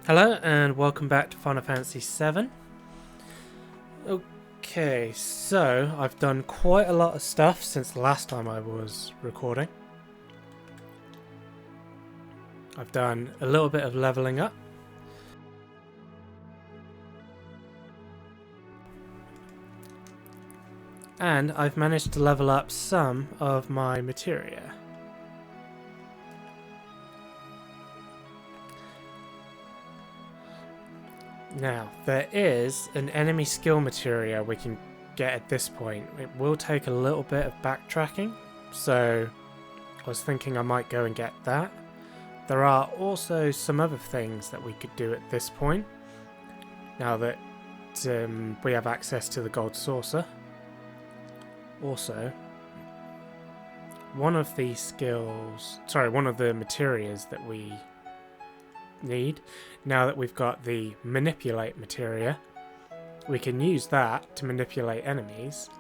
Hello and welcome back to Final Fantasy VII. Okay, so I've done quite a lot of stuff since the last time I was recording. I've done a little bit of leveling up. And I've managed to level up some of my materia. Now, there is an enemy skill materia we can get at this point. It will take a little bit of backtracking, so I was thinking I might go and get that. There are also some other things that we could do at this point, now that we have access to the gold saucer. Also, one of the materias that we need, now that we've got the manipulate materia, we can use that to manipulate enemies.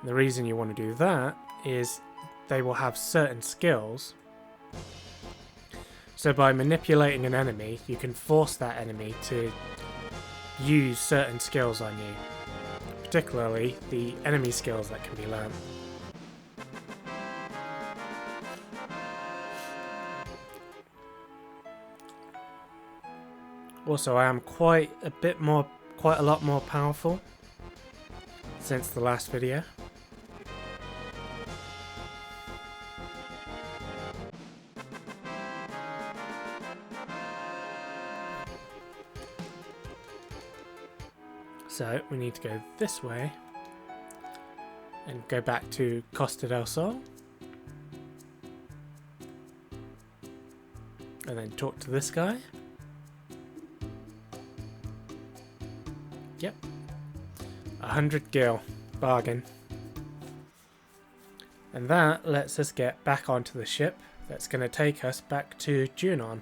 The reason you want to do that is they will have certain skills. So by manipulating an enemy, you can force that enemy to use certain skills on you, particularly the enemy skills that can be learned. Also, I am quite a lot more powerful since the last video. So we need to go this way and go back to Costa del Sol and then talk to this guy. Yep, 100 gil, bargain. And that lets us get back onto the ship that's going to take us back to Junon.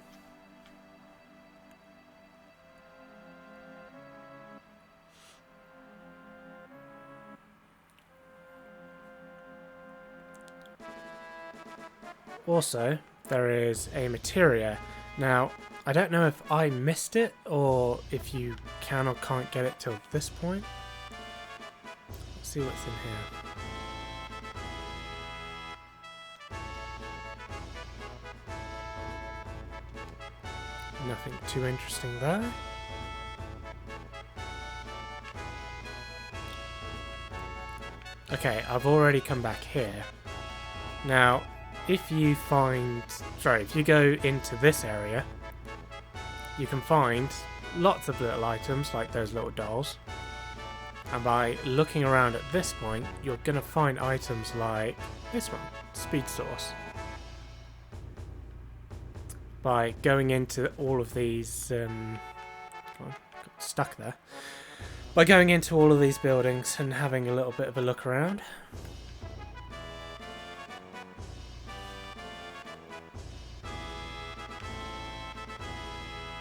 Also, there is a materia. Now, I don't know if I missed it or if you can or can't get it till this point. Let's see what's in here. Nothing too interesting there. Okay, I've already come back here. Now, if you go into this area, you can find lots of little items like those little dolls, and by looking around at this point you're going to find items like this one, speed source. By going into all of these got stuck there. By going into all of these buildings and having a little bit of a look around,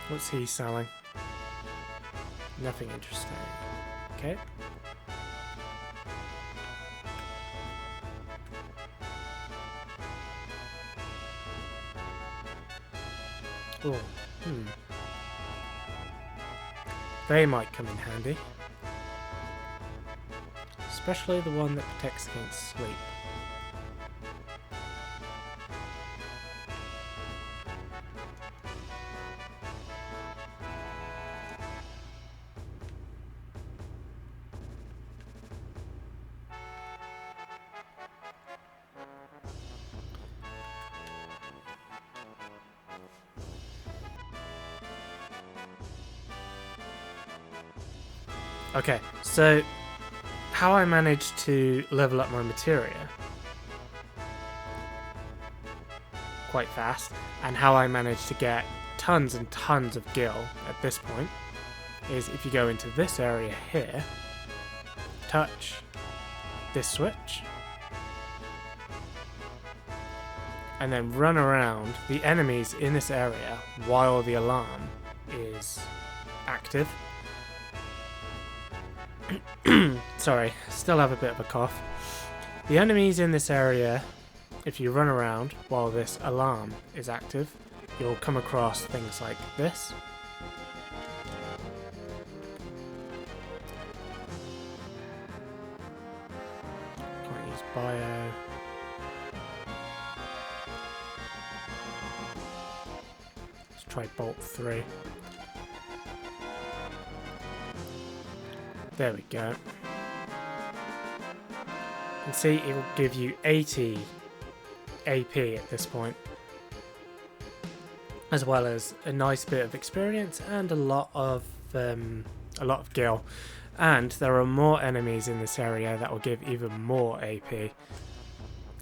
what's he selling? Nothing interesting. Okay. Oh, They might come in handy. Especially the one that protects against sleep. Okay, so how I managed to level up my materia quite fast, and how I managed to get tons and tons of gil at this point, is if you go into this area here, touch this switch, and then run around the enemies in this area while the alarm is active. Sorry, still have a bit of a cough. The enemies in this area, if you run around while this alarm is active, you'll come across things like this. Use bio. Let's try bolt 3. There we go. And see, it will give you 80 AP at this point, as well as a nice bit of experience and a lot of gil. And there are more enemies in this area that will give even more AP.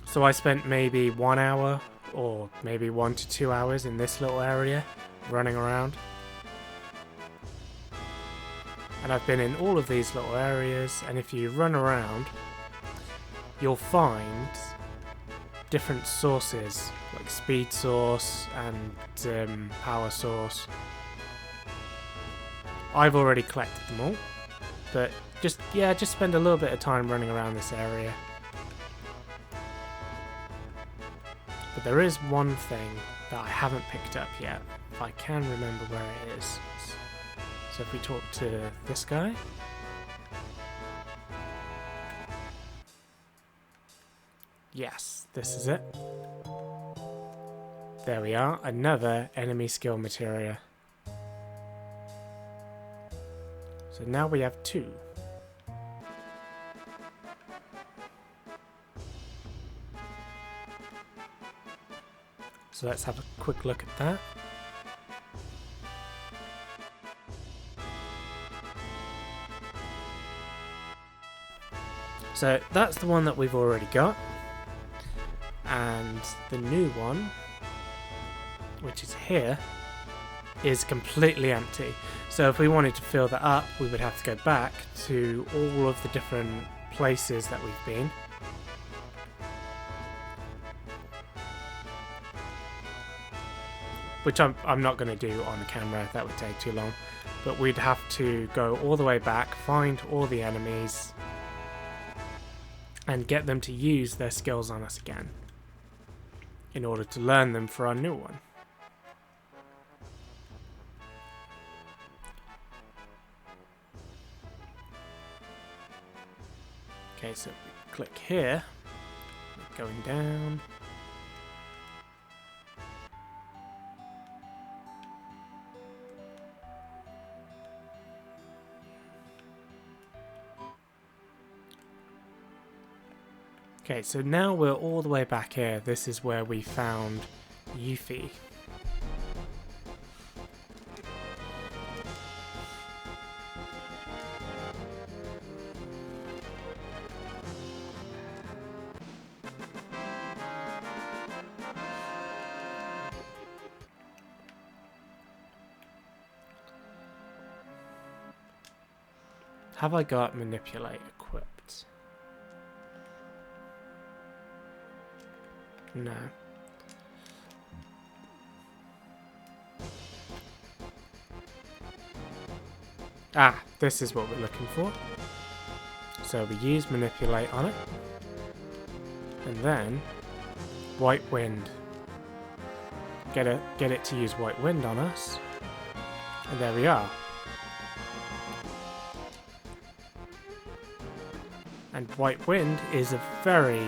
So I spent maybe 1 hour or maybe 1 to 2 hours in this little area running around. And I've been in all of these little areas, and if you run around, you'll find different sources, like speed source and power source. I've already collected them all, but just spend a little bit of time running around this area. But there is one thing that I haven't picked up yet, if I can remember where it is. So if we talk to this guy. Yes, this is it. There we are, another enemy skill materia. So now we have 2. So let's have a quick look at that. So that's the one that we've already got. And the new one, which is here, is completely empty. So if we wanted to fill that up, we would have to go back to all of the different places that we've been. Which I'm not going to do on camera, that would take too long. But we'd have to go all the way back, find all the enemies, and get them to use their skills on us again, in order to learn them for our new one. Okay, so we click here, going down. Okay, so now we're all the way back here. This is where we found Yuffie. Have I got manipulate equipped? No. Ah, this is what we're looking for. So we use manipulate on it. And then white wind. Get it to use white wind on us. And there we are. And white wind is a very,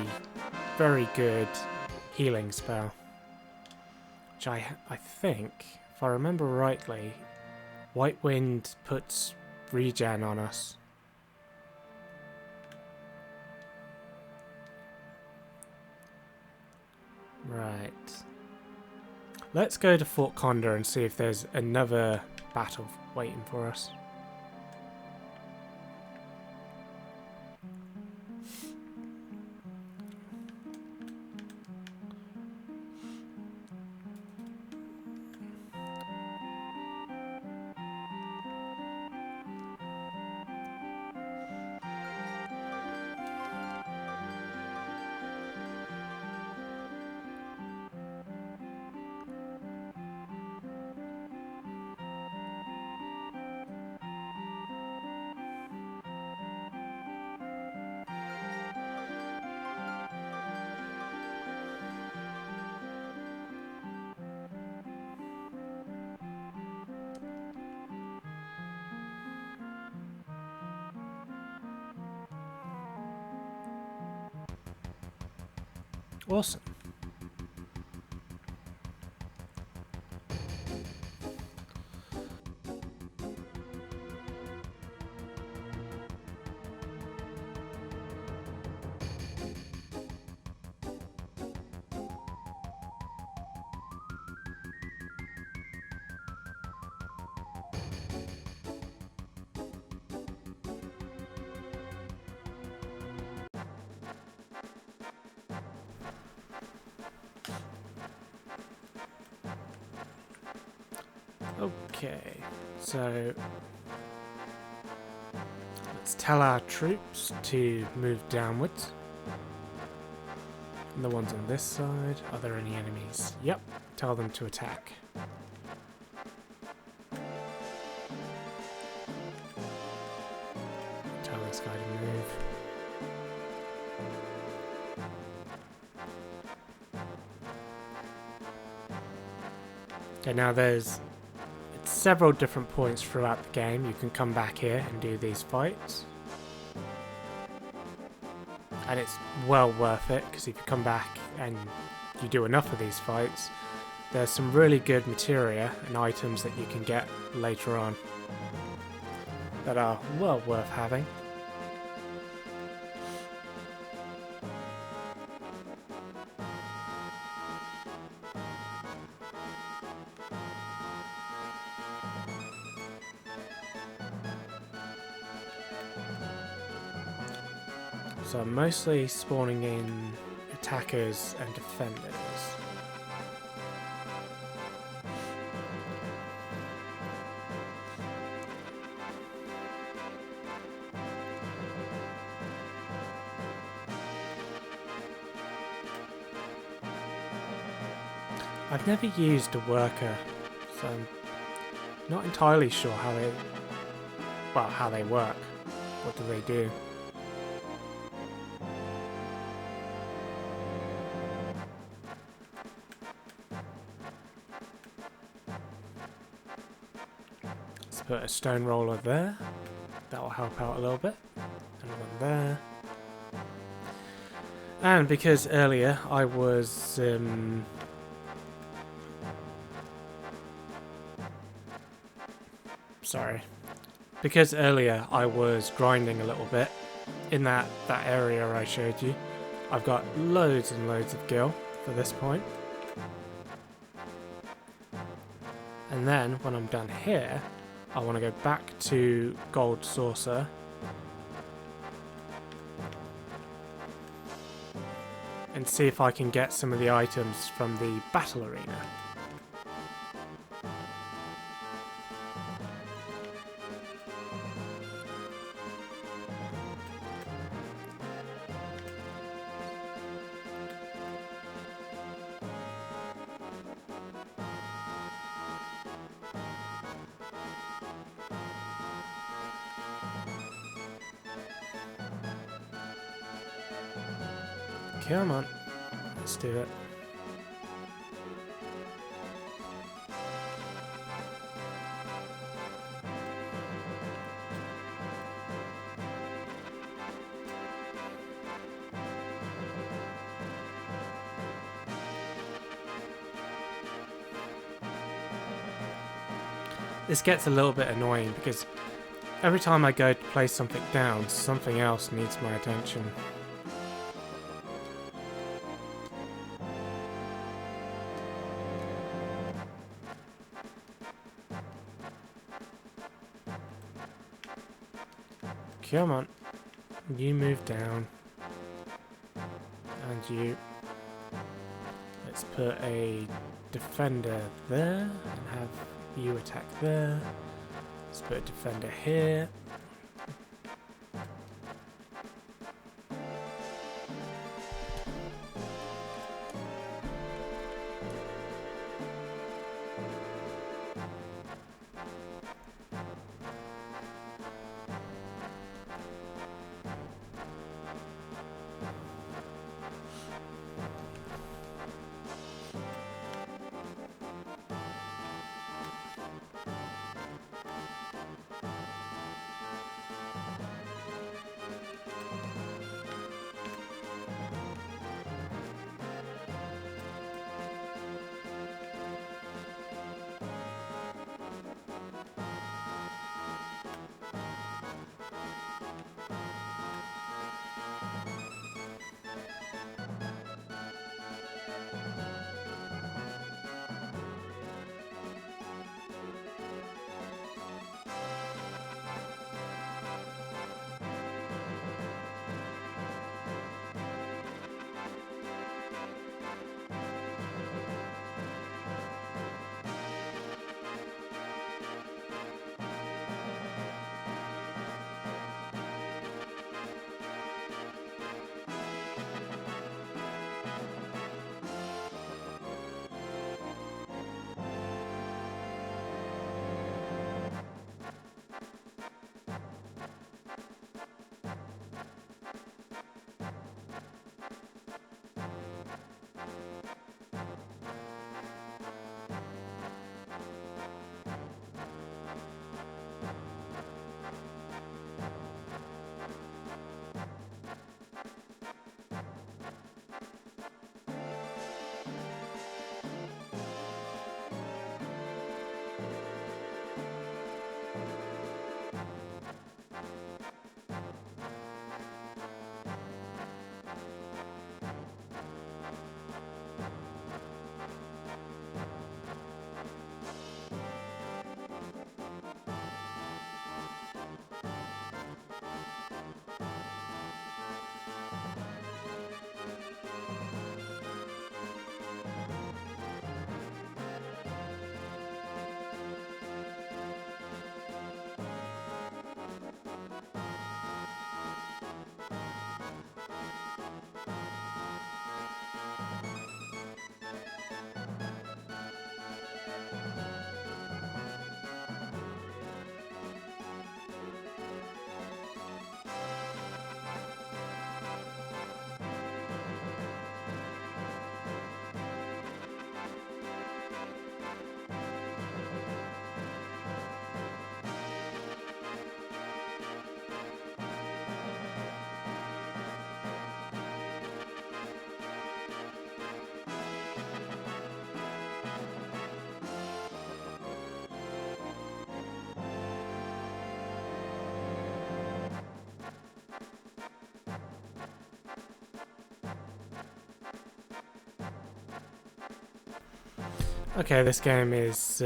very good healing spell, which I think, if I remember rightly, white wind puts regen on us. Right. Let's go to Fort Condor and see if there's another battle waiting for us. Awesome. Okay, so let's tell our troops to move downwards. And the ones on this side, are there any enemies? Yep, tell them to attack. Tell this guy to move. Okay, now there's several different points throughout the game. You can come back here and do these fights. And it's well worth it, because if you come back and you do enough of these fights, there's some really good materia and items that you can get later on that are well worth having. So I'm mostly spawning in attackers and defenders. I've never used a worker, so I'm not entirely sure how they work. What do they do? Put a stone roller there. That will help out a little bit. And one there. And because earlier I was because earlier I was grinding a little bit in that area I showed you. I've got loads and loads of gil for this point. And then when I'm done here, I want to go back to Gold Saucer and see if I can get some of the items from the battle arena. Come on, let's do it. This gets a little bit annoying because every time I go to place something down, something else needs my attention. Come on, you move down, and you, let's put a defender there, and have you attack there, let's put a defender here. Okay, this game is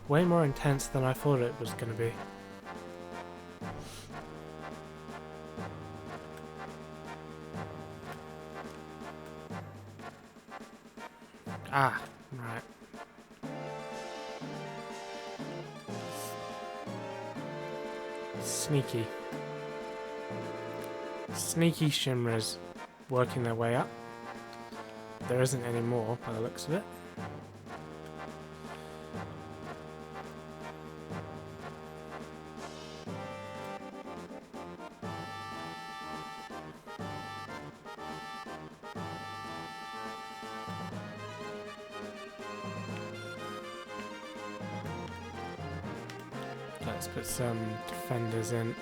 way more intense than I thought it was going to be. Ah, right. Sneaky. Sneaky shimmerers working their way up. There isn't any more by the looks of it. Let's put some defenders in.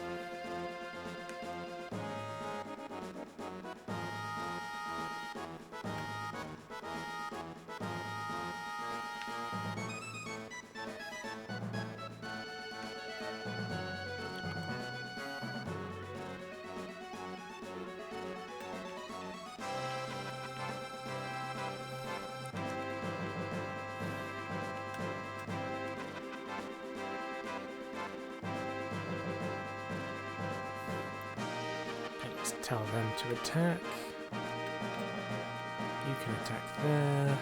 Let's tell them to attack. You can attack there.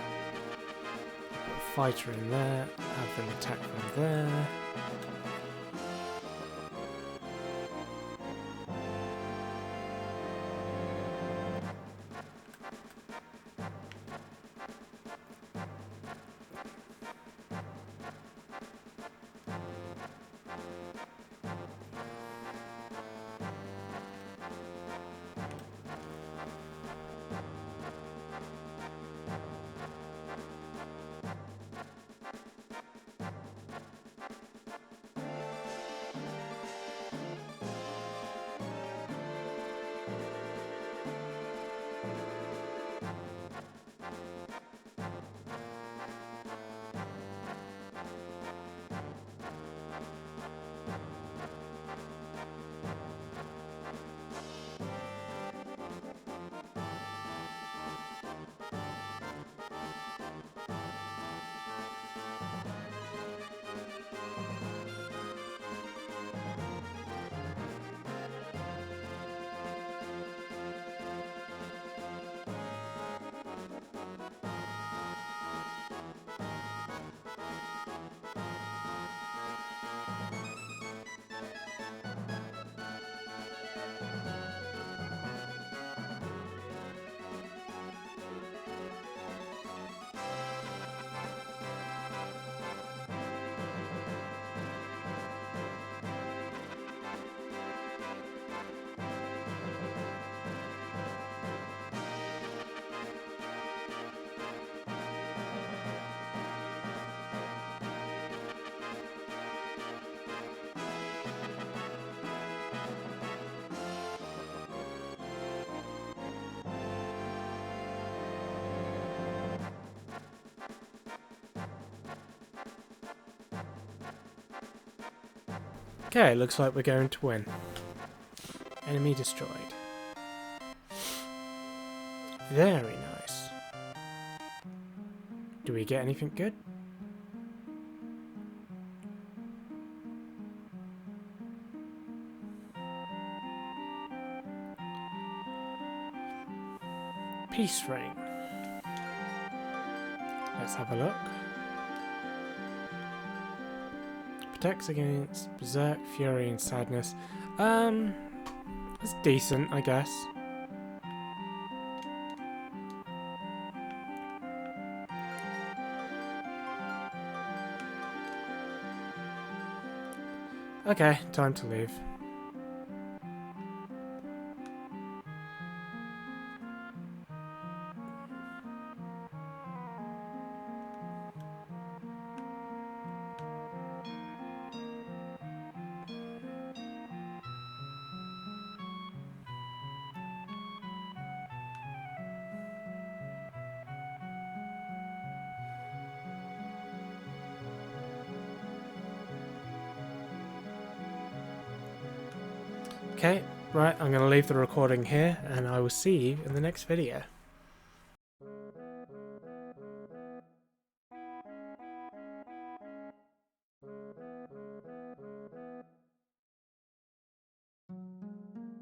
Put a fighter in there. Have them attack from there. Okay, looks like we're going to win. Enemy destroyed. Very nice. Do we get anything good? Peace ring. Let's have a look. Protects against berserk, fury, and sadness. It's decent, I guess. Okay, time to leave. Okay, right, I'm going to leave the recording here, and I will see you in the next video.